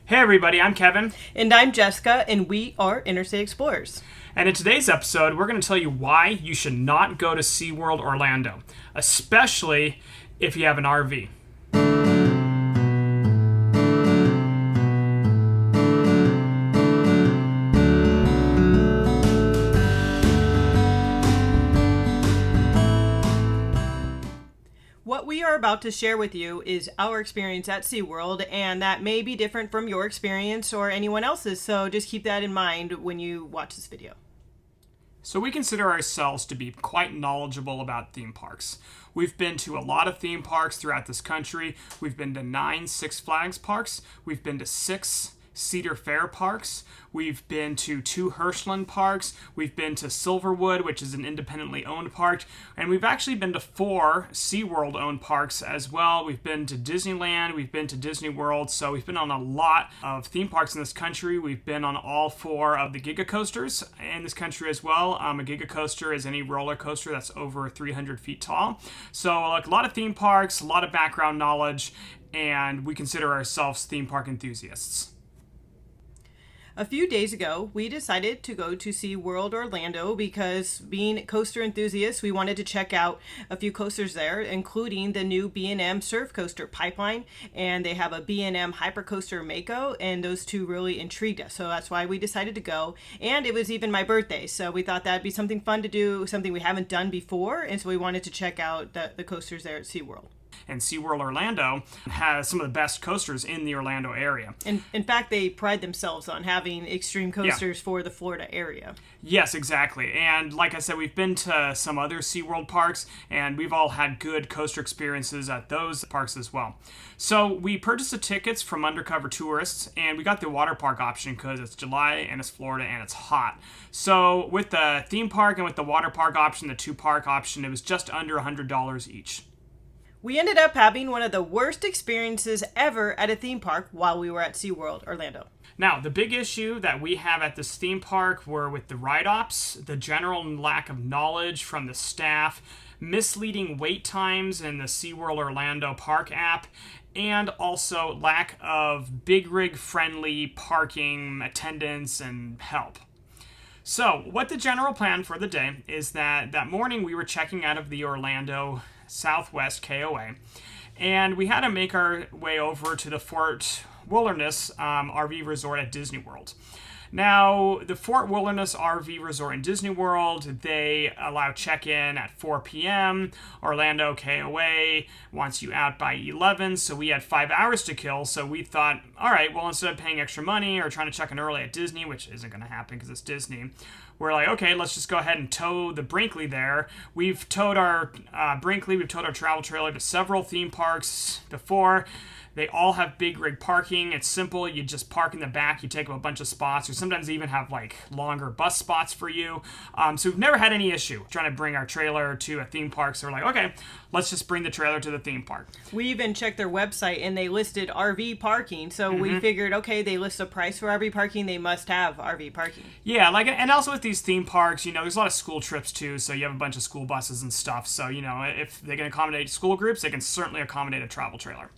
Hey everybody, I'm Kevin. And I'm Jessica, and we are Interstate Explorers. And in today's episode, we're going to tell you why you should not go to SeaWorld Orlando, especially if you have an RV. What we are about to share with you is our experience at SeaWorld, and that may be different from your experience or anyone else's, so just keep that in mind when you watch this video. So we consider ourselves to be quite knowledgeable about theme parks. We've been to a lot of theme parks throughout this country. We've been to 9 Six Flags parks. We've been to 6 Cedar Fair parks. We've been to 2 Hirschland parks. We've been to Silverwood, which is an independently owned park. And we've actually been to 4 SeaWorld owned parks as well. We've been to Disneyland. We've been to Disney World. So we've been on a lot of theme parks in this country. We've been on all 4 of the Giga Coasters in this country as well. A Giga Coaster is any roller coaster that's over 300 feet tall. So like a lot of theme parks, a lot of background knowledge, and we consider ourselves theme park enthusiasts. A few days ago, we decided to go to SeaWorld Orlando because, being coaster enthusiasts, we wanted to check out a few coasters there, including the new B&M Surf Coaster Pipeline, and they have a B&M Hypercoaster Mako, and those two really intrigued us, so that's why we decided to go. And it was even my birthday, so we thought that'd be something fun to do, something we haven't done before, and so we wanted to check out the coasters there at SeaWorld. And SeaWorld Orlando has some of the best coasters in the Orlando area. And in fact, they pride themselves on having extreme coasters for the Florida area. Yes, exactly. And like I said, we've been to some other SeaWorld parks, and we've all had good coaster experiences at those parks as well. So we purchased the tickets from Undercover Tourists, and we got the water park option because it's July, and it's Florida, and it's hot. So with the theme park and with the water park option, the 2-park option, it was just under $100 each. We ended up having one of the worst experiences ever at a theme park while we were at SeaWorld Orlando. Now, the big issue that we have at this theme park were with the ride ops, the general lack of knowledge from the staff, misleading wait times in the SeaWorld Orlando Park app, and also lack of big rig friendly parking attendance and help. So, what the general plan for the day is that morning we were checking out of the Orlando Southwest KOA, and we had to make our way over to the Fort Wilderness RV Resort at Disney World. Now, the Fort Wilderness RV Resort in Disney World, they allow check-in at 4 p.m. Orlando KOA wants you out by 11, so we had 5 hours to kill, so we thought, all right, well, instead of paying extra money or trying to check in early at Disney, which isn't going to happen because it's Disney, we're like, okay, let's just go ahead and tow the Brinkley there. We've towed our Brinkley, we've towed our travel trailer to several theme parks before. They all have big rig parking. It's simple. You just park in the back. You take up a bunch of spots. Or sometimes they even have like longer bus spots for you. So we've never had any issue trying to bring our trailer to a theme park. So we're like, okay, let's just bring the trailer to the theme park. We even checked their website and they listed RV parking. So we figured, okay, they list a price for RV parking. They must have RV parking. Yeah, and also with these theme parks, there's a lot of school trips too. So you have a bunch of school buses and stuff. So, if they can accommodate school groups, they can certainly accommodate a travel trailer.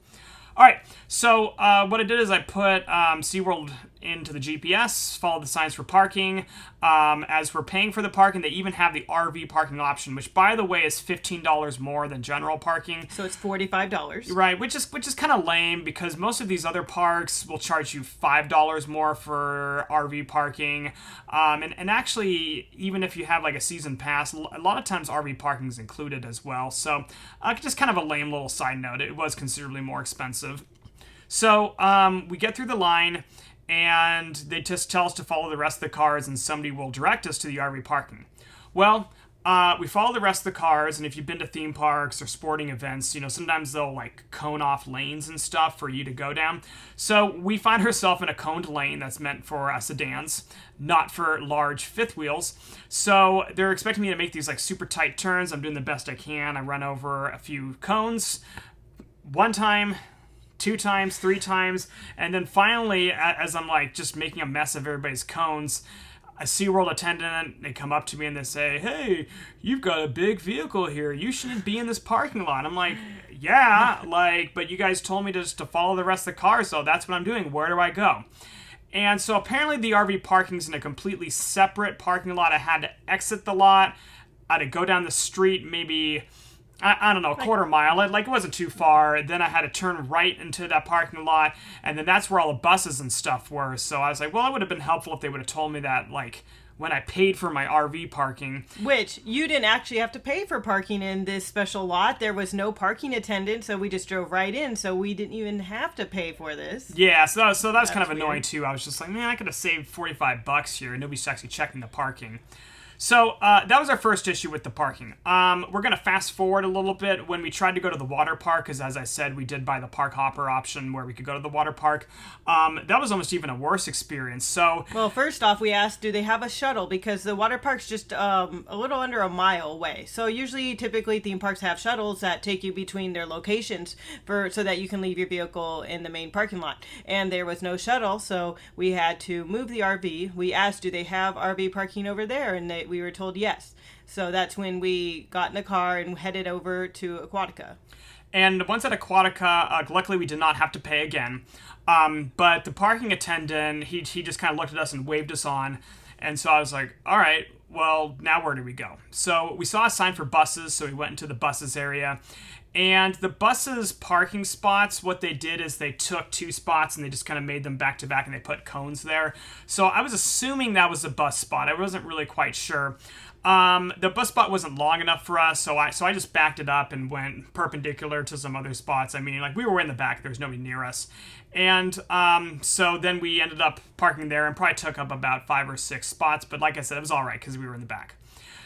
All right, so what I did is I put SeaWorld into the GPS, followed the signs for parking. As we're paying for the parking, they even have the RV parking option, which, by the way, is $15 more than general parking. So it's $45. Right, which is kind of lame because most of these other parks will charge you $5 more for RV parking. And actually, even if you have like a season pass, a lot of times RV parking is included as well. So just kind of a lame little side note. It was considerably more expensive. So we get through the line, and they just tell us to follow the rest of the cars, and somebody will direct us to the RV parking. Well, we follow the rest of the cars, and if you've been to theme parks or sporting events, sometimes they'll like cone off lanes and stuff for you to go down. So we find ourselves in a coned lane that's meant for sedans, not for large fifth wheels. So they're expecting me to make these like super tight turns. I'm doing the best I can. I run over a few cones. One time, 2 times, 3 times, and then finally, as I'm like just making a mess of everybody's cones, a SeaWorld attendant, they come up to me and they say, hey, you've got a big vehicle here. You shouldn't be in this parking lot. I'm like, yeah, like, but you guys told me just to follow the rest of the car, so that's what I'm doing. Where do I go? And so apparently the RV parking's in a completely separate parking lot. I had to exit the lot. I had to go down the street maybe, I don't know, a quarter mile. Like, it wasn't too far. Then I had to turn right into that parking lot. And then that's where all the buses and stuff were. So I was like, well, it would have been helpful if they would have told me that, like, when I paid for my RV parking. Which, you didn't actually have to pay for parking in this special lot. There was no parking attendant, so we just drove right in, so we didn't even have to pay for this. Yeah, so that was kind of annoying, too. I was just like, man, I could have saved $45 here, and nobody's actually checking the parking. So that was our first issue with the parking. We're going to fast forward a little bit. When we tried to go to the water park, because as I said, we did buy the park hopper option where we could go to the water park, that was almost even a worse experience. So, well, first off, we asked, do they have a shuttle? Because the water park's just a little under a mile away. So usually, typically, theme parks have shuttles that take you between their locations so that you can leave your vehicle in the main parking lot. And there was no shuttle, so we had to move the RV. We asked, do they have RV parking over there? And we were told yes. So that's when we got in the car and headed over to Aquatica. And once at Aquatica, luckily we did not have to pay again. But the parking attendant, he just kind of looked at us and waved us on. And so I was like, all right, well, now where do we go? So we saw a sign for buses, so we went into the buses area. And the buses parking spots, what they did is they took 2 spots and they just kind of made them back to back and they put cones there. So I was assuming that was a bus spot. I wasn't really quite sure. The bus spot wasn't long enough for us, so I just backed it up and went perpendicular to some other spots. I mean, like, we were in the back, there was nobody near us. And so then we ended up parking there and probably took up about 5 or 6 spots, but like I said, it was all right because we were in the back.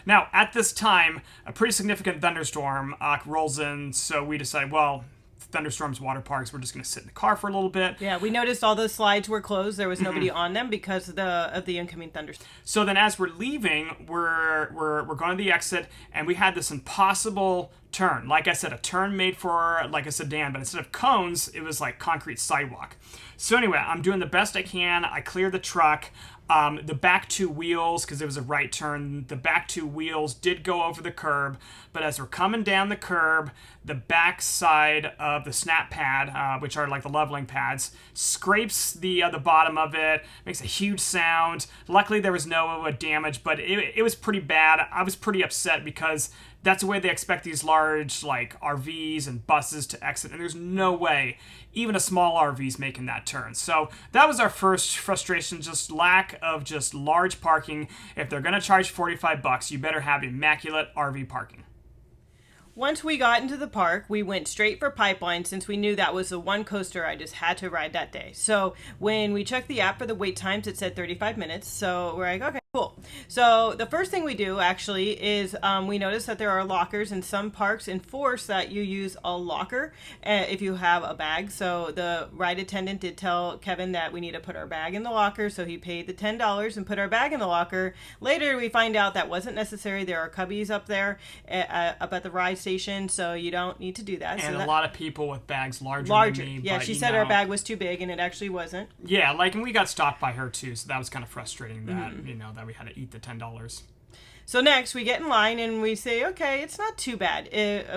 Now, at this time, a pretty significant thunderstorm rolls in, so we decided, well, thunderstorms, water parks, we're just going to sit in the car for a little bit. Yeah, we noticed all the slides were closed. There was nobody on them because of the incoming thunderstorm. So then as we're leaving, we're going to the exit, and we had this impossible turn. Like I said, a turn made for like a sedan, but instead of cones, it was like concrete sidewalk. So anyway, I'm doing the best I can. I clear the truck. The back 2 wheels, because it was a right turn, the back 2 wheels did go over the curb, but as we're coming down the curb, the back side of the snap pad, which are like the leveling pads, scrapes the bottom of it, makes a huge sound. Luckily, there was no damage, but it was pretty bad. I was pretty upset because that's the way they expect these large, like, RVs and buses to exit, and there's no way even a small RV's making that turn. So that was our first frustration, just lack of just large parking. If they're going to charge $45, you better have immaculate RV parking. Once we got into the park, we went straight for Pipeline since we knew that was the one coaster I just had to ride that day. So when we checked the app for the wait times, it said 35 minutes. So we're like, okay, cool. So the first thing we do actually is we notice that there are lockers, and some parks enforce that you use a locker if you have a bag. So the ride attendant did tell Kevin that we need to put our bag in the locker. So he paid the $10 and put our bag in the locker. Later, we find out that wasn't necessary. There are cubbies up there up at the ride station, so you don't need to do that. And so a lot of people with bags larger than me. Yeah, but, she said our bag was too big, and it actually wasn't. Yeah, like, and we got stopped by her too, so that was kind of frustrating that, that we had to eat the $10. So next, we get in line, and we say, okay, it's not too bad.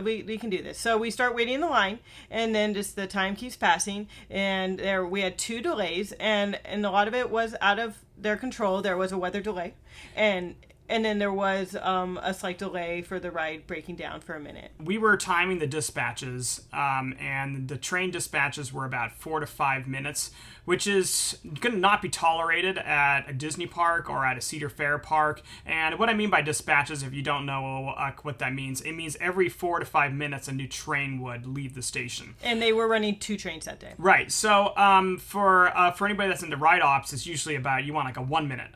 We can do this. So we start waiting in the line, and then just the time keeps passing, and we had 2 delays, and a lot of it was out of their control. There was a weather delay, and then there was a slight delay for the ride breaking down for a minute. We were timing the dispatches, and the train dispatches were about 4 to 5 minutes, which is going to not be tolerated at a Disney park or at a Cedar Fair park. And what I mean by dispatches, if you don't know what that means, it means every 4 to 5 minutes a new train would leave the station. And they were running 2 trains that day. Right. So for anybody that's into ride ops, it's usually about, you want like a 1 minute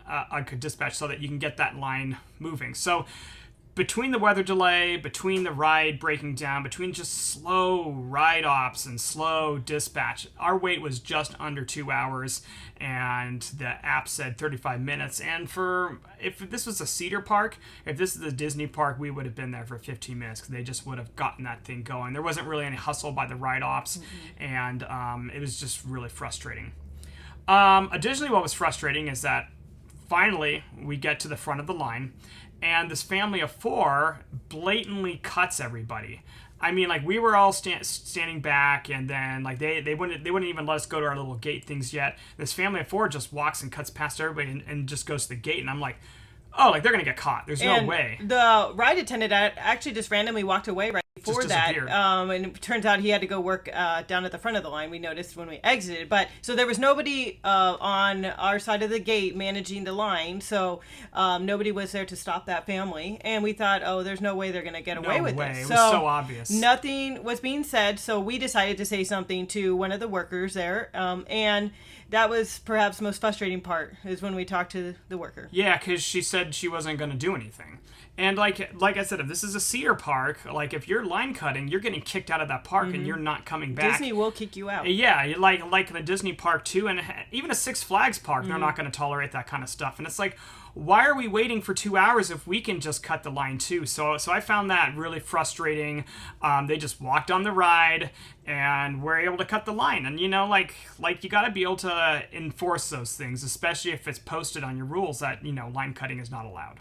dispatch so that you can get that line moving. So between the weather delay, between the ride breaking down, between just slow ride ops and slow dispatch, our wait was just under 2 hours, and the app said 35 minutes. And if this was a Cedar Park, if this is a Disney park, we would have been there for 15 minutes because they just would have gotten that thing going. There wasn't really any hustle by the ride ops, and it was just really frustrating. Additionally, what was frustrating is that finally, we get to the front of the line, and this family of 4 blatantly cuts everybody. I mean, like, we were all standing back, and then like they wouldn't even let us go to our little gate things yet. This family of 4 just walks and cuts past everybody and just goes to the gate, and I'm like, oh, like they're gonna get caught. There's no way. The ride attendant actually just randomly walked away right before that, and it turns out he had to go work down at the front of the line. We noticed when we exited, but so there was nobody on our side of the gate managing the line, so nobody was there to stop that family. And we thought, oh, there's no way they're gonna get away with this. It was so obvious. Nothing was being said, so we decided to say something to one of the workers there, and that was perhaps the most frustrating part, is when we talked to the worker. Yeah, because she said she wasn't going to do anything. And like I said, if this is a cedar park, like if you're line cutting, you're getting kicked out of that park and you're not coming back. Disney will kick you out. Yeah, like in a Disney park too, and even a Six Flags park, they're not going to tolerate that kind of stuff. And it's like, why are we waiting for 2 hours if we can just cut the line too? So I found that really frustrating. They just walked on the ride and were able to cut the line. And like you got to be able to enforce those things, especially if it's posted on your rules that line cutting is not allowed.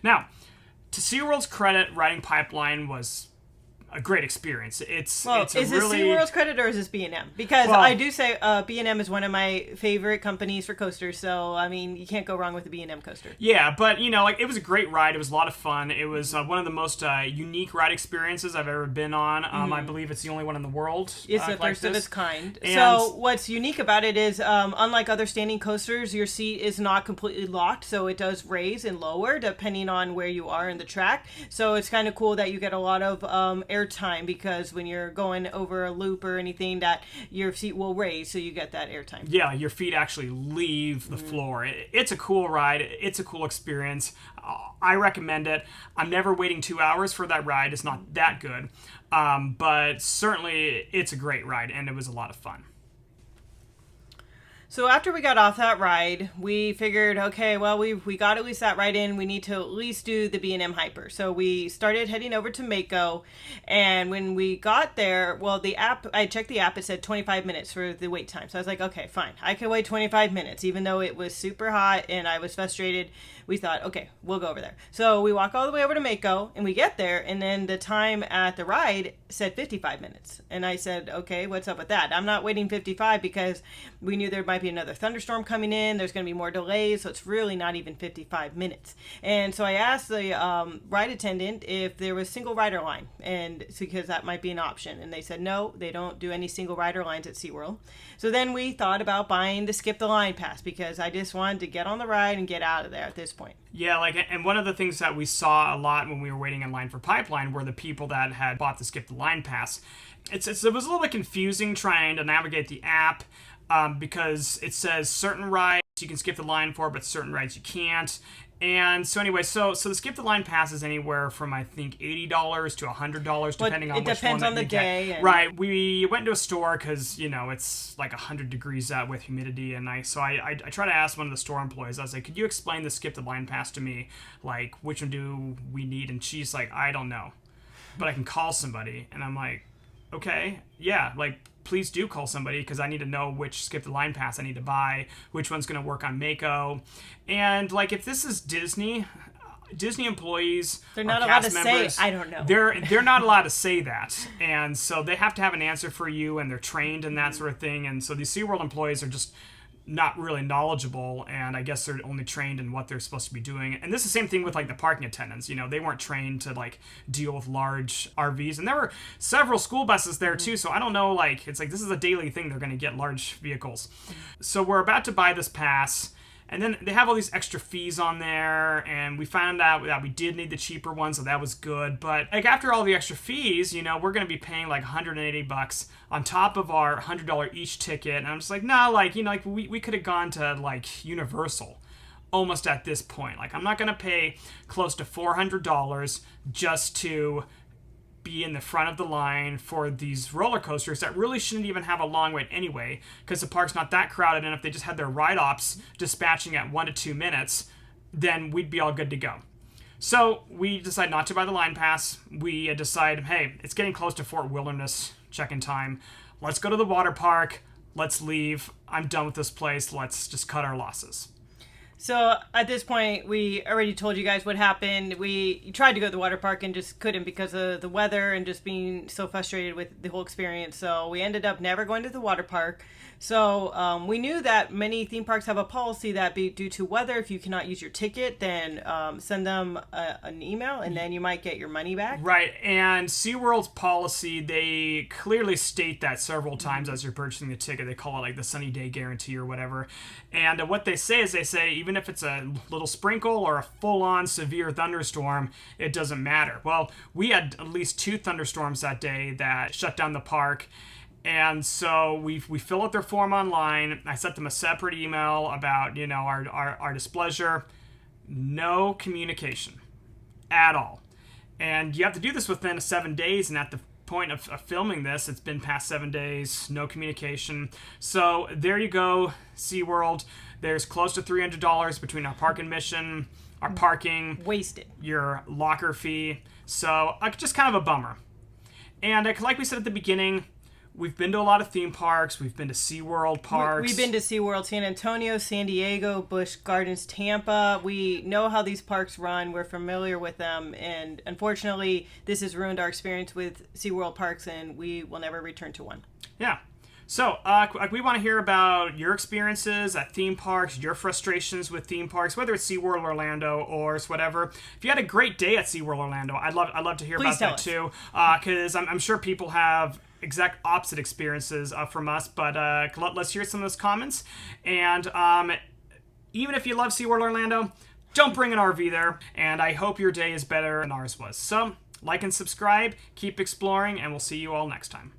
Now, to SeaWorld's credit, riding Pipeline was a great experience. Is this SeaWorld's credit or is this B&M? Because I do say B&M is one of my favorite companies for coasters, so I mean you can't go wrong with a B&M coaster. Yeah, but like it was a great ride. It was a lot of fun. It was one of the most unique ride experiences I've ever been on. I believe it's the only one in the world. It's the first of its kind. And so what's unique about it is, unlike other standing coasters, your seat is not completely locked, so it does raise and lower depending on where you are in the track. So it's kind of cool that you get a lot of air time, because when you're going over a loop or anything, that your seat will raise, so you get that air time. Yeah, your feet actually leave the floor. It's a cool ride. It's a cool experience. I recommend it. I'm never waiting 2 hours for that ride. It's not that good. But certainly it's a great ride, and it was a lot of fun. So after we got off that ride, we figured, okay, well, we got at least that ride in. We need to at least do the B&M Hyper. So we started heading over to Mako. And when we got there, well, the app, I checked the app, it said 25 minutes for the wait time. So I was like, okay, fine. I can wait 25 minutes, even though it was super hot and I was frustrated. We thought, okay, we'll go over there. So we walk all the way over to Mako, and we get there, and then the time at the ride said 55 minutes. And I said, okay, what's up with that? I'm not waiting 55 because we knew there might be another thunderstorm coming in. There's going to be more delays, so it's really not even 55 minutes. And so I asked the ride attendant if there was single rider line, and because that might be an option. And they said, no, they don't do any single rider lines at SeaWorld. So then we thought about buying the Skip the Line pass, because I just wanted to get on the ride and get out of there at this point. Yeah, and one of the things that we saw a lot when we were waiting in line for Pipeline were the people that had bought the Skip the Line pass. It was a little bit confusing trying to navigate the app, because it says certain rides you can skip the line for, but certain rides you can't. And so anyway, so the Skip the Line pass is anywhere from, I think, $80 to $100, depending on which one that you get. Right. We went to a store because, it's like 100 degrees out with humidity. And I tried to ask one of the store employees, I was like, could you explain the Skip the Line pass to me? Like, which one do we need? And she's like, I don't know, but I can call somebody. And I'm like, okay, yeah, like, please do call somebody, because I need to know which Skip the Line pass I need to buy, which one's going to work on Mako. And like, if this is Disney employees, they're not allowed to say, I don't know. They're not allowed to say that, and so they have to have an answer for you, and they're trained in that sort of thing. And so these SeaWorld employees are just not really knowledgeable, and I guess they're only trained in what they're supposed to be doing. And this is the same thing with like the parking attendants. They weren't trained to like deal with large RVs, and there were several school buses there too. So I don't know, like, it's like this is a daily thing, they're going to get large vehicles. So we're about to buy this pass, and then they have all these extra fees on there, and we found out that we did need the cheaper one, so that was good. But like, after all the extra fees, we're going to be paying like $180 on top of our $100 each ticket. And I'm just like, no, like, we could have gone to like Universal almost at this point. Like, I'm not going to pay close to $400 just to be in the front of the line for these roller coasters that really shouldn't even have a long wait anyway, because the park's not that crowded, and if they just had their ride ops dispatching at 1 to 2 minutes, then we'd be all good to go. So we decide not to buy the line pass. We decide, hey, it's getting close to Fort Wilderness check-in time. Let's go to the water park. Let's leave. I'm done with this place. Let's just cut our losses. So at this point, we already told you guys what happened. We tried to go to the water park and just couldn't because of the weather and just being so frustrated with the whole experience. So we ended up never going to the water park. So we knew that many theme parks have a policy that due to weather, if you cannot use your ticket, then send them an email and then you might get your money back. Right, and SeaWorld's policy, they clearly state that several times as you're purchasing the ticket. They call it like the sunny day guarantee or whatever. And what they say is even if it's a little sprinkle or a full-on severe thunderstorm, it doesn't matter. Well, we had at least 2 thunderstorms that day that shut down the park. And so we fill out their form online. I sent them a separate email about, our displeasure. No communication at all. And you have to do this within 7 days. And at the point of filming this, it's been past 7 days. No communication. So there you go, SeaWorld. There's close to $300 between our park admission, our parking. Wasted. Your locker fee. So just kind of a bummer. And like we said at the beginning, we've been to a lot of theme parks. We've been to SeaWorld parks. We've been to SeaWorld San Antonio, San Diego, Busch Gardens, Tampa. We know how these parks run. We're familiar with them. And unfortunately, this has ruined our experience with SeaWorld parks, and we will never return to one. Yeah. So, we want to hear about your experiences at theme parks, your frustrations with theme parks, whether it's SeaWorld Orlando or whatever. If you had a great day at SeaWorld Orlando, I'd love to hear Please about that too, because I'm sure people have exact opposite experiences from us. But let's hear some of those comments. And even if you love SeaWorld Orlando, don't bring an RV there. And I hope your day is better than ours was. So, like and subscribe, keep exploring, and we'll see you all next time.